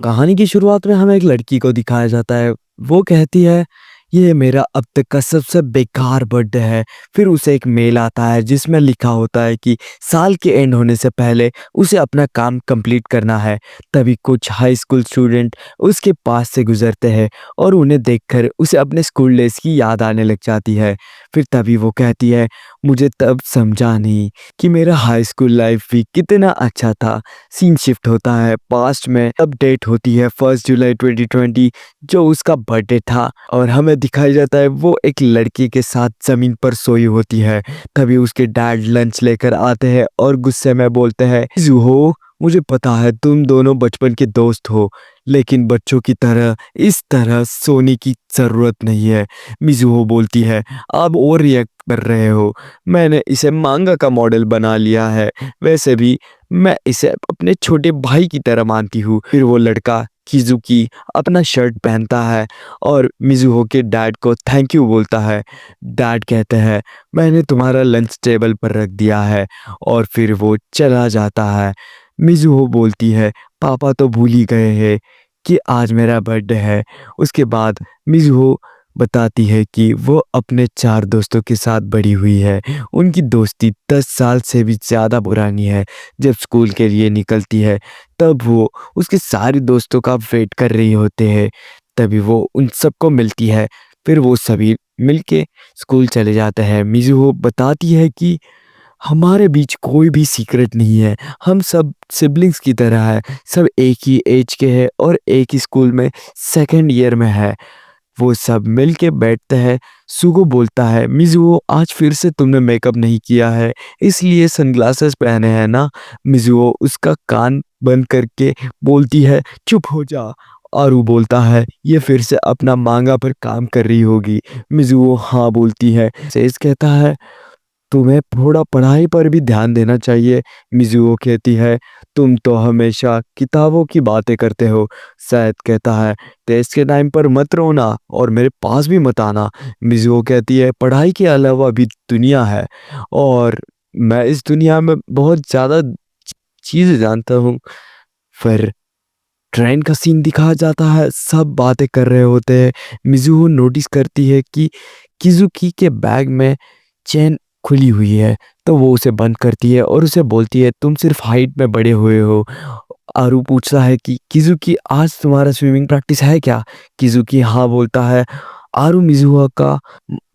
कहानी की शुरुआत में हमें एक लड़की को दिखाया जाता है। वो कहती है, ये मेरा अब तक का सबसे बेकार बर्थडे है। फिर उसे एक मेल आता है जिसमें लिखा होता है कि साल के एंड होने से पहले उसे अपना काम कंप्लीट करना है। तभी कुछ हाई स्कूल स्टूडेंट उसके पास से गुजरते हैं और उन्हें देखकर उसे अपने स्कूल डेज की याद आने लग जाती है। फिर तभी वो कहती है, मुझे तब समझा नहीं कि मेरा हाई स्कूल लाइफ भी कितना अच्छा था। सीन शिफ्ट होता है पास्ट में। अब डेट होती है 1 जुलाई 2020, जो उसका बर्थडे था, और हमें दिखाया जाता है वो एक लड़की के साथ जमीन पर सोई होती है। तभी उसके डैड लंच लेकर आते हैं और गुस्से में बोलते हैं, जुहो, मुझे पता है तुम दोनों बचपन के दोस्त हो, लेकिन बच्चों की तरह इस तरह सोने की जरूरत नहीं है। मिजुहो बोलती है, आप और रिएक्ट कर रहे हो। मैंने इसे मांगा का मॉडल बना लिया है। वैसे भी मैं इसे अपने छोटे भाई की तरह मानती हूँ। फिर वो लड़का किजुकी अपना शर्ट पहनता है और मिजुहो के डैड को थैंक यू बोलता है। डैड कहते हैं, मैंने तुम्हारा लंच टेबल पर रख दिया है, और फिर वो चला जाता है। मिजुहो बोलती है, पापा तो भूल ही गए हैं कि आज मेरा बर्थडे है। उसके बाद मिजुहो बताती है कि वो अपने 4 दोस्तों के साथ बड़ी हुई है। उनकी दोस्ती 10 साल से भी ज़्यादा पुरानी है। जब स्कूल के लिए निकलती है तब वो उसके सारे दोस्तों का वेट कर रही होते हैं। तभी वो उन सबको मिलती है। फिर वो सभी मिलके स्कूल चले जाते हैं। मिजुहो बताती है कि हमारे बीच कोई भी सीक्रेट नहीं है। हम सब सिबलिंग्स की तरह है। सब एक ही एज के हैं और एक ही स्कूल में सेकेंड ईयर में है। वो सब मिल के बैठते हैं। सुगो बोलता है, मिजुओ, आज फिर से तुमने मेकअप नहीं किया है, इसलिए सनग्लासेस पहने हैं ना। मिजुओ उसका कान बंद करके बोलती है, चुप हो जा। आरू बोलता है, ये फिर से अपना मांगा पर काम कर रही होगी। मिजुओ हाँ बोलती है। सेज कहता है, तुम्हें थोड़ा पढ़ाई पर भी ध्यान देना चाहिए। मिजुओ कहती है, तुम तो हमेशा किताबों की बातें करते हो। शायद कहता है, टेस्ट के टाइम पर मत रोना और मेरे पास भी मत आना। मिजुओ कहती है, पढ़ाई के अलावा भी दुनिया है, और मैं इस दुनिया में बहुत ज़्यादा चीज़ें जानता हूँ। फिर ट्रेन का सीन दिखाया जाता है। सब बातें कर रहे होते हैं। मिजुहो नोटिस करती है कि किजुकी के बैग में चेन खुली हुई है। तो वो उसे बंद करती है और उसे बोलती है, तुम सिर्फ हाइट में बड़े हुए हो। आरू पूछता है कि किजुकी, आज तुम्हारा स्विमिंग प्रैक्टिस है क्या? किजुकी हाँ बोलता है। आरू मिजुहा का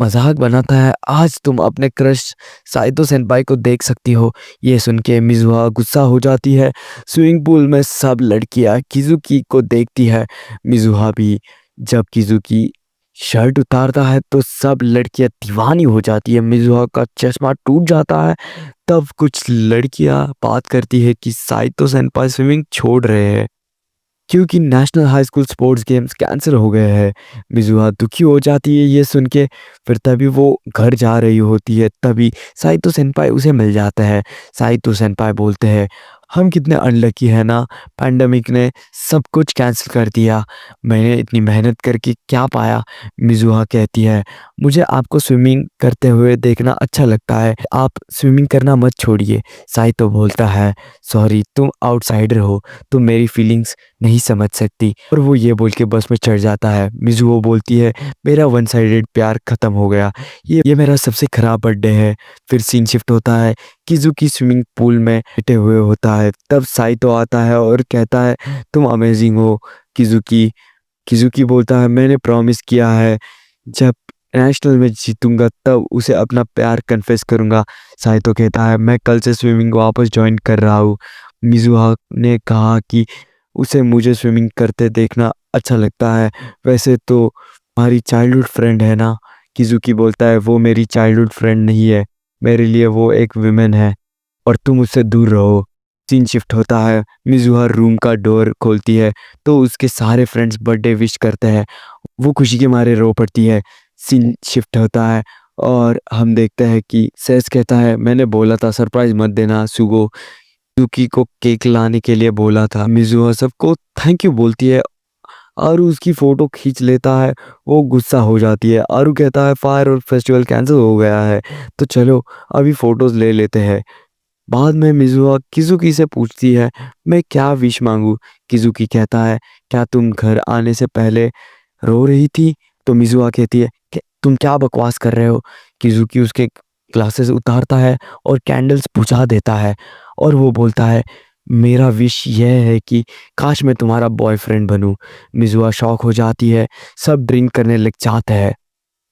मजाक बनाता है, आज तुम अपने क्रश साइतो सेनपाई को देख सकती हो। ये सुन के मिजुहा गुस्सा हो जाती है। स्विमिंग पूल में सब लड़कियां किजुकी को देखती है। मिजुहा भी। जब किजुकी शर्ट उतारता है तो सब लड़कियां दीवानी हो जाती है। मिजुहा का चश्मा टूट जाता है। तब कुछ लड़कियां बात करती है कि साइतो सेनपाई स्विमिंग छोड़ रहे हैं क्योंकि national high school sports games cancel हो गए हैं। मिजुहा दुखी हो जाती है ये सुन के। फिर तभी वो घर जा रही होती है। तभी साइतो सेनपाई उसे मिल जाता है। साइतो सेनपाई बोलते हैं, हम कितने अनलकी है ना, पैंडमिक ने सब कुछ कैंसिल कर दिया। मैंने इतनी मेहनत करके क्या पाया। मिजुहा कहती है, मुझे आपको स्विमिंग करते हुए देखना अच्छा लगता है, आप स्विमिंग करना मत छोड़िए। साइतो बोलता है, सॉरी, तुम आउटसाइडर हो, तुम मेरी फीलिंग्स नहीं समझ सकती। और वो ये बोल के बस में चढ़ जाता है। मिजुओ बोलती है, मेरा वन साइडेड प्यार खत्म हो गया, ये मेरा सबसे खराब बर्थडे है। फिर सीन शिफ्ट होता है। किजुकी स्विमिंग पूल में लेटे हुए होता है। तब साइतो आता है और कहता है, तुम अमेजिंग हो किजुकी। किजुकी बोलता है, मैंने प्रॉमिस किया है जब नेशनल में जीतूंगा तब उसे अपना प्यार कन्फेस करूंगा। साइतो कहता है, मैं कल से स्विमिंग वापस ज्वाइन कर रहा हूँ। मिजुहा ने कहा कि उसे मुझे स्विमिंग करते देखना अच्छा लगता है। वैसे तो हमारी चाइल्डहुड फ्रेंड है ना। किजुकी बोलता है, वो मेरी चाइल्डहुड फ्रेंड नहीं है, मेरे लिए वो एक विमेन है, और तुम उससे दूर रहो। सीन शिफ्ट होता है। मिजुहा रूम का डोर खोलती है तो उसके सारे फ्रेंड्स बर्थडे विश करते हैं। वो खुशी के मारे रो पड़ती है। सीन शिफ्ट होता है और हम देखते हैं कि सेस कहता है, मैंने बोला था सरप्राइज मत देना सुगो, यूकी को केक लाने के लिए बोला था। मिजुहा सबको थैंक यू बोलती है। आरू उसकी फोटो खींच लेता है। वो गुस्सा हो जाती है। आरू कहता है, फायर और फेस्टिवल कैंसिल हो गया है, तो चलो अभी फोटोज ले लेते हैं। बाद में मिज़ुआ किज़ुकी से पूछती है, मैं क्या विश माँगूँ? किज़ुकी कहता है, क्या तुम घर आने से पहले रो रही थी? तो मिज़ुआ कहती है कि तुम क्या बकवास कर रहे हो? किज़ुकी उसके ग्लासेस उतारता है और कैंडल्स बुझा देता है और वो बोलता है, मेरा विश यह है कि काश मैं तुम्हारा बॉयफ्रेंड बनूँ। मिज़ुआ शॉक हो जाती है, सब ड्रिंक करने लग जाते हैं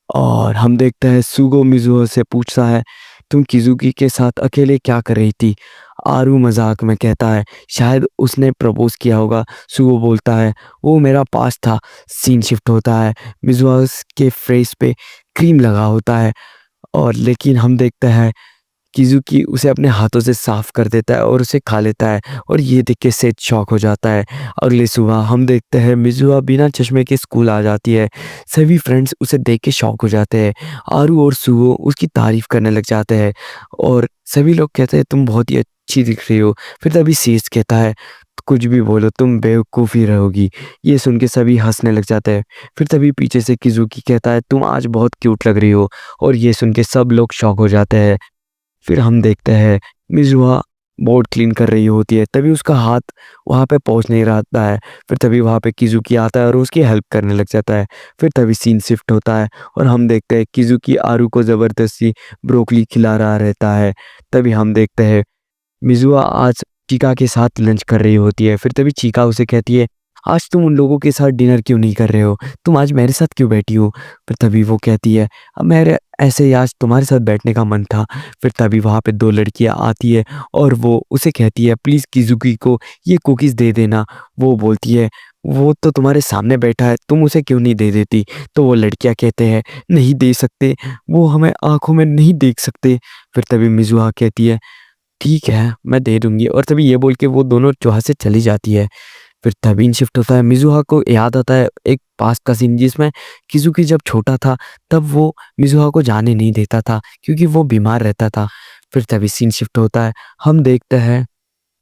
और हम देखते हैं सुगो मिज़ुओ से पूछता है, तुम किज़ुकी के साथ अकेले क्या कर रही थी? आरू मज़ाक में कहता है, शायद उसने प्रपोज़ किया होगा। सुगो बोलता है, वो मेरा पास था। सीन शिफ्ट होता है, मिज़ुआ के फेस पे क्रीम लगा होता है और लेकिन हम देखते हैं किज़ुकी उसे अपने हाथों से साफ कर देता है और उसे खा लेता है और ये देख के सेठ शॉक हो जाता है। अगली सुबह हम देखते हैं मिज़ुआ बिना चश्मे के स्कूल आ जाती है। सभी फ्रेंड्स उसे देख के शॉक हो जाते हैं। आरू और सुगो उसकी तारीफ करने लग जाते हैं और सभी लोग कहते हैं तुम बहुत ही अच्छी दिख रही हो। फिर तभी सेठ कहता है कुछ भी बोलो तुम बेवकूफ़ ही रहोगी। ये सुन के सभी हंसने लग जाते हैं। फिर तभी पीछे से किज़ुकी कहता है तुम आज बहुत क्यूट लग रही हो और ये सुन के सब लोग शॉक हो जाते हैं। फिर हम देखते हैं मिज़ुआ बोर्ड क्लीन कर रही होती है, तभी उसका हाथ वहाँ पे पहुँच नहीं रहता है। फिर तभी वहाँ पे किज़ुकी आता है और उसकी हेल्प करने लग जाता है। फिर तभी सीन शिफ्ट होता है और हम देखते हैं किज़ुकी आरू को ज़बरदस्ती ब्रोकली खिला रहा रहता है। तभी हम देखते हैं मिज़ुआ आज चीका के साथ लंच कर रही होती है। फिर तभी चीका उसे कहती है, आज तुम उन लोगों के साथ डिनर क्यों नहीं कर रहे हो? तुम आज मेरे साथ क्यों बैठी हो? फिर तभी वो कहती है, अब मेरे ऐसे ही आज तुम्हारे साथ बैठने का मन था। फिर तभी वहाँ पे 2 लड़कियाँ आती है और वो उसे कहती है, प्लीज़ किज़ुकी को ये कुकीज़ दे देना। वो बोलती है, वो तो तुम्हारे सामने बैठा है, तुम उसे क्यों नहीं दे देती? तो वो लड़कियाँ कहते हैं, नहीं दे सकते, वो हमें आँखों में नहीं देख सकते। फिर तभी मिज़ुआ कहती है, ठीक है, मैं दे दूँगी और तभी ये बोल के वो दोनों वहाँ से चली जाती है। फिर तभी शिफ्ट होता है, मिज़ुहा को याद आता है एक पास्ट का सीन जिसमें किज़ुकी जब छोटा था तब वो मिज़ुहा को जाने नहीं देता था क्योंकि वो बीमार रहता था। फिर तभी सीन शिफ्ट होता है, हम देखते हैं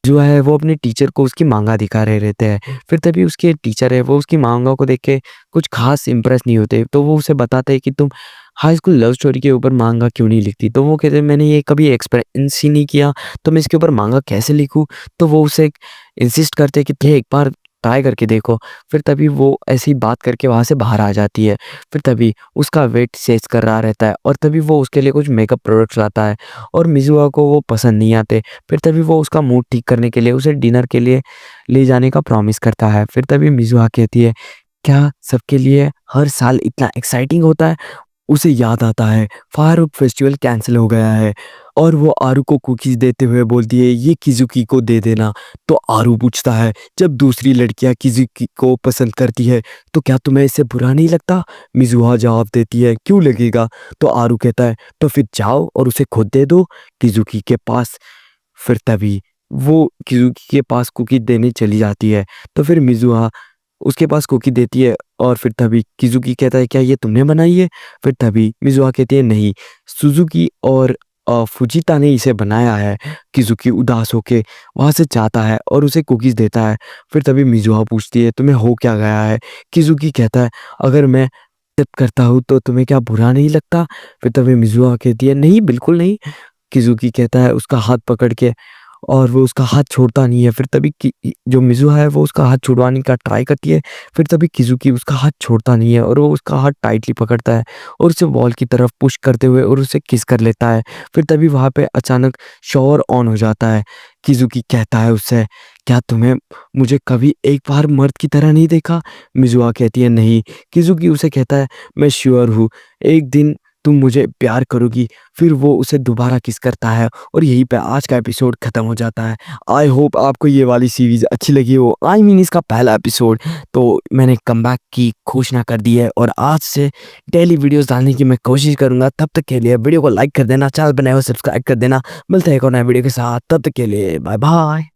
जो है वो अपने टीचर को उसकी माँगा दिखा रहे रहते हैं। फिर तभी उसके टीचर है वो उसकी माँगा को देख के कुछ ख़ास इम्प्रेस नहीं होते। तो वो उसे बताते हैं कि तुम हाई स्कूल लव स्टोरी के ऊपर माँगा क्यों नहीं लिखती? तो वो कहते हैं मैंने ये कभी एक्सपीरियंस ही नहीं किया, तो मैं इसके ऊपर माँगा कैसे लिखूँ? तो वो उसे इंसिस्ट करते हैं कि थे एक बार ट्राई करके देखो। फिर तभी वो ऐसी बात करके वहाँ से बाहर आ जाती है। फिर तभी उसका वेट सेज कर रहा रहता है और तभी वो उसके लिए कुछ मेकअप प्रोडक्ट्स लाता है और मिज़ुआ को वो पसंद नहीं आते। फिर तभी वो उसका मूड ठीक करने के लिए उसे डिनर के लिए ले जाने का प्रॉमिस करता है। फिर तभी मिज़ुआ कहती है, क्या सबके लिए हर साल इतना एक्साइटिंग होता है? उसे याद आता है फायरवर्क फेस्टिवल कैंसिल हो गया है और वो आरू को कुकीज़ देते हुए बोलती है, ये किज़ुकी को दे देना। तो आरू पूछता है, जब दूसरी लड़कियाँ किज़ुकी को पसंद करती है, तो क्या तुम्हें इससे बुरा नहीं लगता? मिज़ुहा जवाब देती है, क्यों लगेगा? तो आरू कहता है, तो फिर जाओ और उसे खुद दे दो किज़ुकी के पास। फिर तभी वो किज़ुकी के पास कुकी देने चली जाती है। तो फिर मिज़ुहा उसके पास कुकी देती है और फिर तभी किज़ुकी कहता है, क्या ये तुमने बनाई है? फिर तभी मिज़ुहा कहती है, नहीं, सुज़ुकी और फुजिता ने इसे बनाया है। किज़ुकी उदास होके वहाँ से जाता है और उसे कुकीज़ देता है। फिर तभी मिज़ुहा पूछती है, तुम्हें हो क्या गया है? किज़ुकी कहता है, अगर मैं एक्सेप्ट करता हूँ तो तुम्हें क्या बुरा नहीं लगता? फिर तभी मिज़ुहा कहती है, नहीं, बिल्कुल नहीं। किज़ुकी कहता है उसका हाथ पकड़ के और वो उसका हाथ छोड़ता नहीं है। फिर तभी कि जो मिज़ुहा है वो उसका हाथ छुड़वाने का ट्राई करती है। फिर तभी किज़ुकी उसका हाथ छोड़ता नहीं है और वो उसका हाथ टाइटली पकड़ता है और उसे वॉल की तरफ पुश करते हुए और उसे किस कर लेता है। फिर तभी वहाँ पे अचानक शॉवर ऑन हो जाता है। किज़ुकी कहता है उससे, क्या तुम्हें मुझे कभी एक बार मर्द की तरह नहीं देखा? मिज़ुहा कहती है, नहीं। किज़ुकी उसे कहता है, मैं श्योर हूँ, एक दिन तुम मुझे प्यार करोगी। फिर वो उसे दोबारा किस करता है और यहीं पे आज का एपिसोड खत्म हो जाता है। आई होप आपको ये वाली सीरीज़ अच्छी लगी हो। आई मीन इसका पहला एपिसोड तो मैंने कमबैक की घोषणा कर दी है और आज से डेली वीडियोस डालने की मैं कोशिश करूँगा। तब तक के लिए वीडियो को लाइक कर देना, चैनल पर नए हो सब्सक्राइब कर देना। मिलते हैं एक और नए वीडियो के साथ, तब तक के लिए बाय बाय।